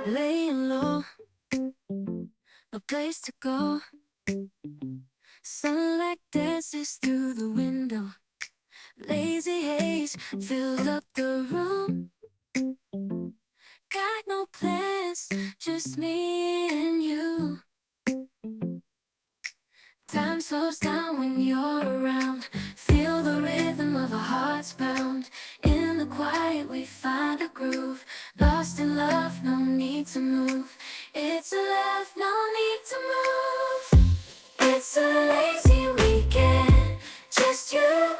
Laying low, no place to go. Sunlight dances through the window. Lazy haze filled up the room. Got no plans, just me and you. Time slows down when you're around. Feel the rhythm of our hearts pound. In the quiet we find a groove. Lost in love, no need to move. It's a love, no need to move. It's a lazy weekend, just you